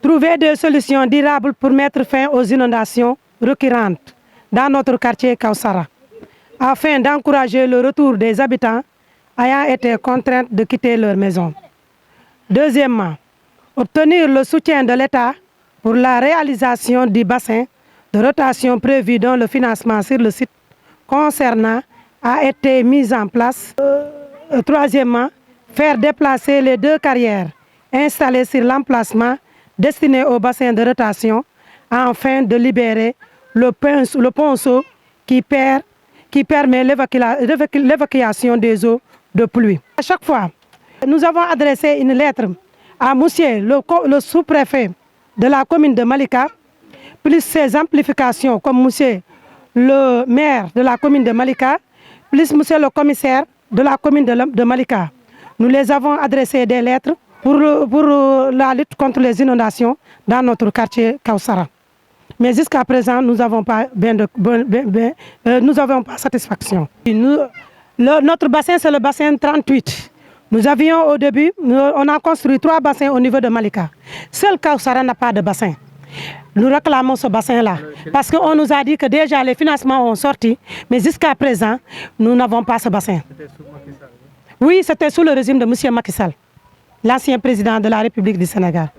trouver des solutions durables pour mettre fin aux inondations récurrentes dans notre quartier Kawsara, afin d'encourager le retour des habitants ayant été contraints de quitter leur maison. Deuxièmement, obtenir le soutien de l'État pour la réalisation du bassin de rotation prévu dont le financement sur le site concernant a été mis en place. Troisièmement, faire déplacer les 2 carrières installées sur l'emplacement destiné au bassin de rotation afin de libérer le ponceau qui permet l'évacuation des eaux de pluie. À chaque fois, nous avons adressé une lettre à monsieur le sous-préfet de la commune de Malika, plus ses amplifications comme monsieur le maire de la commune de Malika, plus monsieur le commissaire de la commune de Malika. Nous les avons adressé des lettres pour la lutte contre les inondations dans notre quartier Kawsara. Mais jusqu'à présent, nous n'avons pas satisfaction. Notre bassin, c'est le bassin 38. Nous avions au début, on a construit 3 bassins au niveau de Malika. Seul Kawsara n'a pas de bassin. Nous réclamons ce bassin-là parce qu'on nous a dit que déjà les financements ont sorti, mais jusqu'à présent, nous n'avons pas ce bassin. Oui, c'était sous le régime de M. Macky Sall, l'ancien président de la République du Sénégal.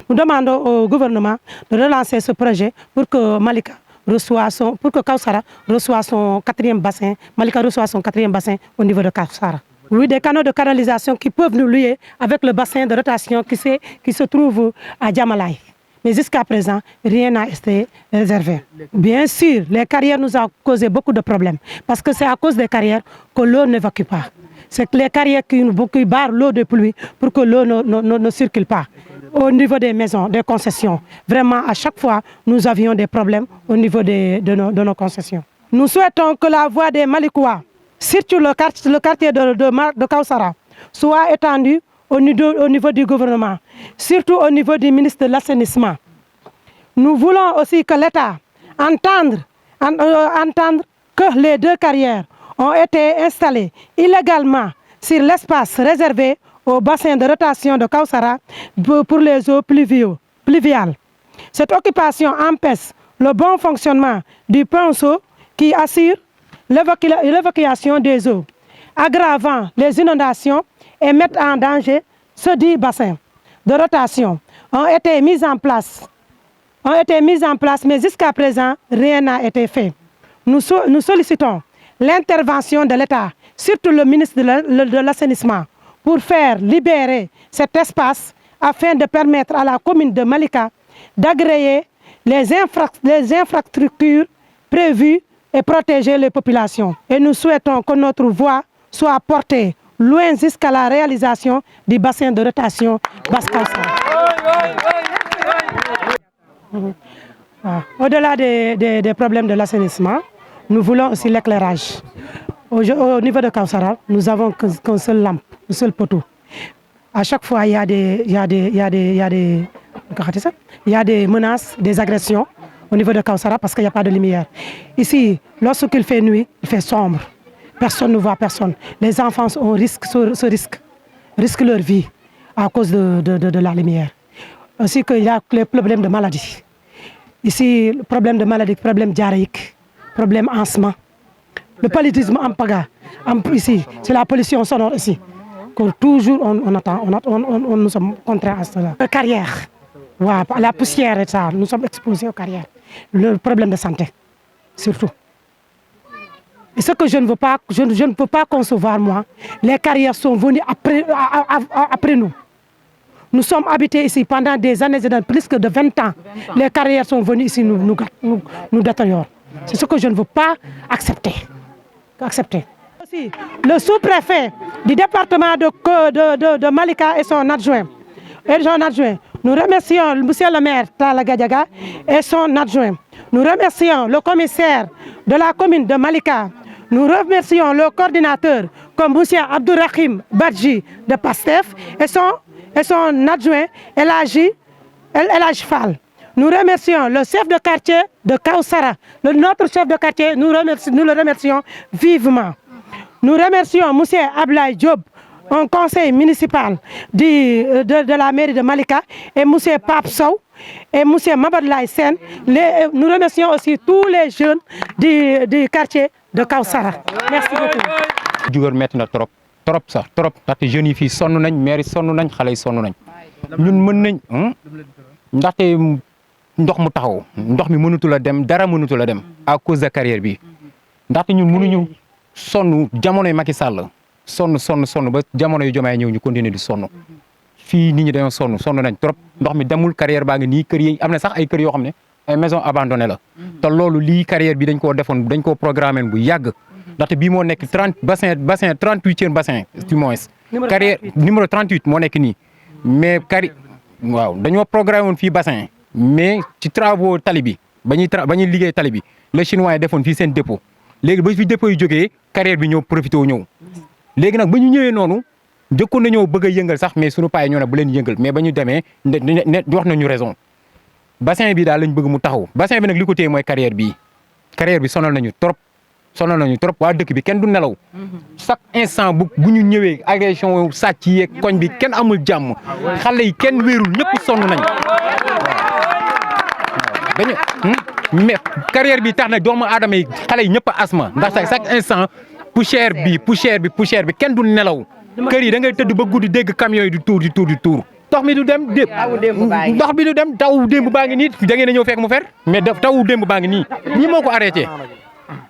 Nous demandons au gouvernement de relancer ce projet pour que Kawsara reçoive son 4e bassin, Malika reçoive son 4e bassin au niveau de Kawsara. Oui, des canaux de canalisation qui peuvent nous lier avec le bassin de rotation qui se trouve à Djamalai. Mais jusqu'à présent, rien n'a été réservé. Bien sûr, les carrières nous ont causé beaucoup de problèmes. Parce que c'est à cause des carrières que l'eau n'évacue pas. C'est les carrières qui barrent l'eau de pluie pour que l'eau ne circule pas. Au niveau des maisons, des concessions, vraiment, à chaque fois, nous avions des problèmes au niveau de nos concessions. Nous souhaitons que la voix des Malikois, surtout le quartier de Kawsara, soit étendue au niveau du gouvernement, surtout au niveau du ministre de l'Assainissement. Nous voulons aussi que l'État entende que les 2 carrières ont été installées illégalement sur l'espace réservé au bassin de rotation de Kawsara pour les eaux pluviales. Cette occupation empêche le bon fonctionnement du ponceau qui assure l'évacuation des eaux, aggravant les inondations et mettent en danger ce dit bassin de rotation ont été mis en place, mais jusqu'à présent, rien n'a été fait. Nous sollicitons l'intervention de l'État, surtout le ministre de l'Assainissement, pour faire libérer cet espace afin de permettre à la commune de Malika d'agréer les infrastructures prévues et protéger les populations. Et nous souhaitons que notre voix soit portée loin jusqu'à la réalisation du bassin de rotation Basse-Kawsara. Au-delà des problèmes de l'assainissement, nous voulons aussi l'éclairage. Au niveau de Kawsara, nous avons qu'une seule lampe, un seul poteau. À chaque fois, il y a des menaces, des agressions au niveau de Kawsara parce qu'il n'y a pas de lumière. Ici, lorsqu'il fait nuit, il fait sombre. Personne ne voit personne. Les enfants risquent leur vie à cause de la lumière. Ainsi qu'il y a les problèmes de maladie. Ici, problème de maladie, problème diarrhéique, problème asthme. Le paludisme en paga. Ici, c'est la pollution sonore ici. Que toujours nous sommes contraints à cela. La carrière, la poussière et ça, nous sommes exposés aux carrières. Le problème de santé, surtout. Et ce que je ne veux pas, je ne peux pas concevoir, moi, les carrières sont venues après nous. Nous sommes habités ici pendant des années, plus que de 20 ans. Les carrières sont venues ici nous détériorent. C'est ce que je ne veux pas accepter. Aussi, le sous-préfet du département de Malika et son adjoint, nous remercions monsieur le maire Talla Gadiaga et son adjoint. Nous remercions le commissaire de la commune de Malika. Nous remercions le coordinateur comme M. Abdourahim Badji de PASTEF et son adjoint El Hadji Fall. Nous remercions le chef de quartier de Kawsara, notre chef de quartier, nous le remercions vivement. Nous remercions M. Ablaye Diop un conseil municipal de la mairie de Malika et M. Pape Sow et M. Mabadlaï Sen. Nous remercions aussi tous les jeunes du quartier de Kawsara. Merci beaucoup. Jugar metti na trop sax trop ndaxte jeunes yi fii sonn nañ maire yi sonn nañ xale yi sonn nañ ñun mën nañ ndaxte ndox mu taxaw ndox mi mënatul a dem dara mënatul a dem à cause de carrière bi ndaxte ñun mënuñu sonn jamonoy Macky Sall sonn ba jamono yu Diomaye ñëw ñu continuer di sonn fii nit ñi dañoo sonn nañ trop ndox mi demul carrière baa ngi nii kër yi am na sax ay kër yoo xam ne ay maison abandonnée la te loolu lii carrière bi dañ koo defoon dañ koo programmé bu yàgg ndaxte bii moo nekk 38e bassin du moins carrière numéro 38 moo nekk nii mais waaw dañoo programmé woon fii bassin mais ci travaux tali bi ba ñuy liggéey tali bi les chinois yi defoon fii seen dépôt léegi ba fi dépôt yi jógee carrière bi ñëw profité ñëw léegi nag ba ñu ñëwee noonu jëkkoon nañoo bëgg a yëngal sax mais suñu paay ñoo ne bu leen yëngal mais ba ñu demee wax nañu raison bassin bi daal lañ bëgg mu taxaw bassin bi nag li ko téye mooy carrière bi sonal nañu trop waa dëkk bi kenn du nelaw chaque instant bu ñu ñëwee agression sàcc yeeg koñ bi kenn amul jàmm xale yi kenn wéerul ñëpp sonn nañ dañu mais carrière bi tax na doomu aadama yi xale yi ñëpp a asma ndax chaque instant poussière bi kenn du nelaw kër yi da ngay tëdd ba guddi dégg camion yi di tuur ndox mi du dem ndox bi du dem taw démb baa ngi nii da ngeen a ñëw fekk mu fer mais taw démb baa ngi nii ñi moo ko arrêté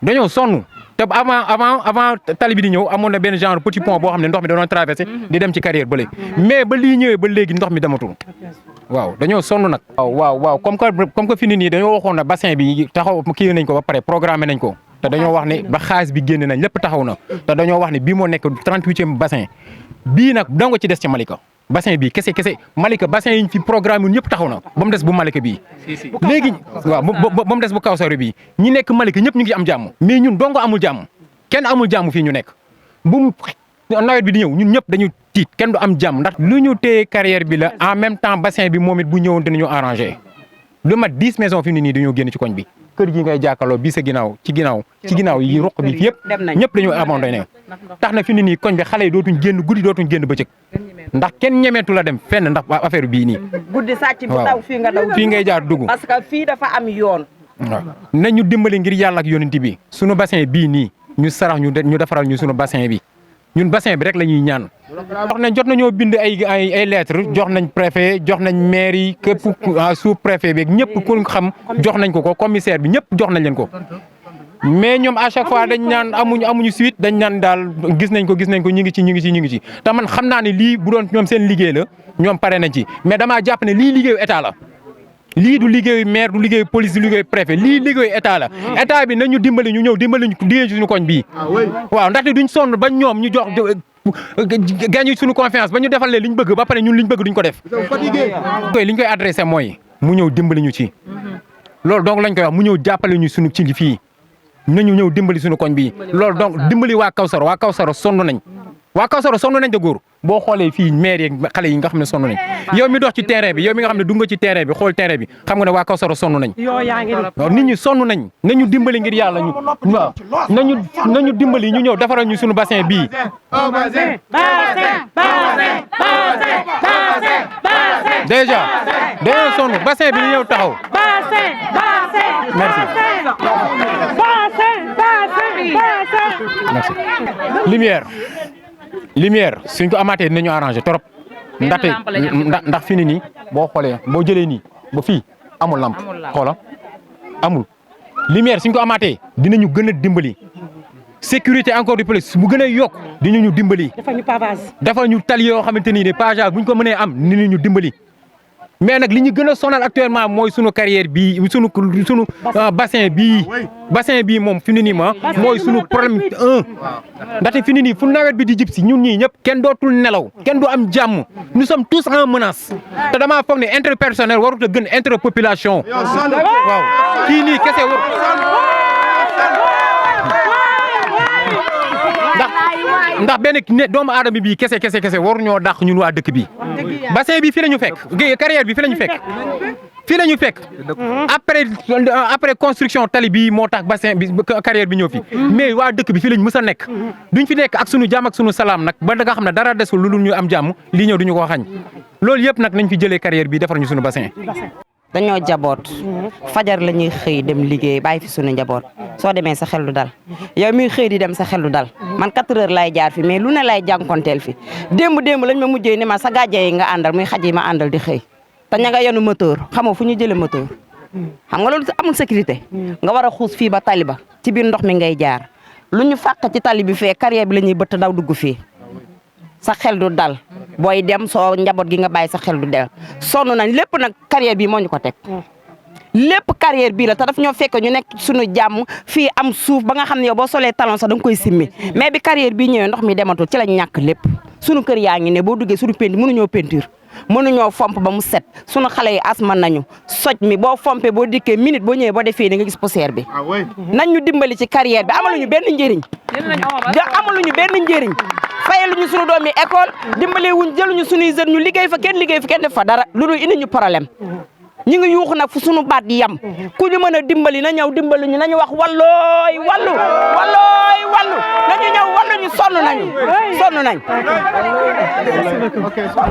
dañoo sonn te avant tali bi di ñëw amoon na benn genre petit pont boo xam ne ndox mi da doon traversé di dem ci carrière bële mais ba lii ñëwee ba léegi ndox mi dematul waaw dañoo sonn nag. waaw comme que fi ni nii dañoo waxoon na bassin bi taxaw kii nañ ko ba pare programmé nañ ko te dañoo wax ne ba xaalis bi génn nañ lépp taxaw na te dañoo wax ne bii moo nekk 38e bassin bii nag dango ci des ci Malika bassin bii kese Malika bassin yi ñu fi programme ñëpp taxaw na ba mu des bu Malika bii léegi waaw ba mu des bu Kawsara bii ñi nekk Malika ñëpp ñu ngi am jàmm mais ñun dongo amul jàmm kenn amul jàmm fii ñu nekk bu nawet bi di ñëw ñun ñëpp dañu tiit kenn du am jàmm ndax lu ñu téye carrière bi la en même temps bassin bi moom it bu ñëwoon dinañu arrangé lu mat 10 maisons fi mu ne nii dañoo génn ci koñ bi kër gi ngay jàkkaarloo bii sa ginnaaw ci ginnaaw yi ruq bi yëpp ñëpp dañoo abandonné tax na fi mu ne nii koñ bi xale yi dootuñ génn guddi dootuñ génn bëccëg ndax kenn ñemeetu la dem fenn ndax affaire bii nii. guddi sàcc bu taw fii nga daw fii ngay jaar dugg parce que fii dafa am yoon. waaw nañu dimbali ngir yàlla ak yonent bi sunu bassin bii nii ñu sarax ñu defaral ñu sunu bassin bi ñun bassin bi rek la ñuy ñaan. jot nañoo bind ay lettres jox nañ préfet jox nañ maire yi képp sous préfet beeg ñëpp ku xam jox nañ ko commissaire bi ñëpp jox nañ leen ko. mais ñoom à chaque fois dañ naan amuñu suite dañ naan daal gis nañ ko ñu ngi ci te man xam naa ne lii bu doon ñoom seen liggéey la ñoom pare nañ ci mais damaa jàpp ne lii liggéeyu état la. lii du liggéeyu maire du liggéeyu police du liggéeyu préfet lii liggéeyu état la état bi nañu dimbali ñu ñëw dimbali ñu liggéey ci suñu koñ bii waaw ndaxte duñ sonn ba ñoom ñu jox gagné suñu confiance ba ñu defal leen li ñu bëgg ba pare ñun li ñu bëgg duñ ko def li ñu koy adressé mooy mu ñëw dimbali ñu ci loolu donc lañ koy wax mu ñëw jàppale ñu suñu ci fii nañu ñëw dimbali suñu koñ bii loolu donc dimbali waa Kawsara sonn nañ de góor boo xoolee fii maire yeeg xale yi nga xam ne sonn nañ yow mi dox ci terrain bi yow mi nga xam ne dugg nga ci terrain bi xool terrain bi xam nga ne waa Kawsara sonn nañ waaw nit ñi sonn nañ nañu dimbali ngir yàlla ñu waaw nañu dimbali ñu ñëw defaral ñu suñu bassin bii déjà dañoo sonn bassin bi ñu ñëw taxaw merci lumière suñ ko amaatee dinañu arrangé trop ndax fi ni nii boo xoolee boo jëlee nii ba fii amul lampe xoola amul lumière suñ ko amaatee dinañu gën a dimbali sécurité encore du plus bu gën a yokk dinañu dimbali dafa ñu tali yoo xamante ni ne pavage buñ ko mënee am dinañu dimbali mais nag li ñu gën a sonal actuellement mooy sunu carrière bii sunu bassin bii moom fi ni nii mooy sunu problème ndaxte fi ni nii fu nawet bi di jib si ñun ñii ñëpp kenn dootul nelaw kenn du am jàmm nous sommes tous en menace te damaa foog ne intérêt personnel warut a gën intérêt population waaw kii nii kese ndax benn doomu aadama bii kese waruñoo dàq ñun waa dëkk bi bassin bi fii la ñu fekk carrière bi fii la ñu fekk fii la ñu fekk après construction tali bi moo tax bassin bi carrière bi ñëw fi mais waa dëkk bi fii lañ mës a nekk duñ fi nekk ak sunu jàmm ak sunu salaam nag ba nga xam ne dara desul lu dul ñu am jàmm lii ñëw duñu ko xañ loolu yëpp nag nañ fi jëlee carrière bi defar ñu sunu bassin. dañoo jaboot fajar la ñuy xëy dem liggéey bàyyi fi sunu njaboot soo demee sa xel du dal yow miy xëy di dem sa xel du dal man 4 heures lay jaar fi mais lu ne lay jànkonteel fi démb lañ ma mujjee ni ma sa gàjje yi nga àndal muy xaj yi ma àndal di xëy te ña nga yenu moteur xamoo fu ñu jëlee moteur xam nga loolu amul sécurité nga war a xuus fii ba tali ba ci biir ndox mi ngay jaar lu ñu fàq ci tali bi fee carrière bi la ñuy bëtt daw dugg fii sa xel du dal booy dem soo njaboot gi nga bàyyi sa xel du del sonn nañ lépp nag carrière bi moo ñu ko teg lépp carrière bii la te daf ñoo fekk ñu nekk suñu jàmm fii am suuf ba nga xam ne yow boo solee talon sax da nga koy simmi mais bi carrière bii ñëwee ndox mi dematul ci lañ ñàkk lépp suñu kër yaa ngi ne boo duggee suñu peinture mënuñoo peinture mënuñoo fomp ba mu set suñu xale yi asma nañu soj mi boo fompee boo dikkee minute boo ñëwee boo defee ni nga gis poussière bi nañ ñu dimbali ci carrière bi amaluñu benn njëriñ amaluñu benn njëriñ fayaluñu suñu doom yi école dimbali wuñ jëluñu suñuy jeunes ñu liggéey fa kenn def fa dara lu dul indi ñu problème ñu ngi yuuxu nag fu suñu baat yi yam ku ñu mën a dimbali na ñëw dimbali ñu nañu wax wallooy wallu nañu ñëw wallu ñu sonn nañ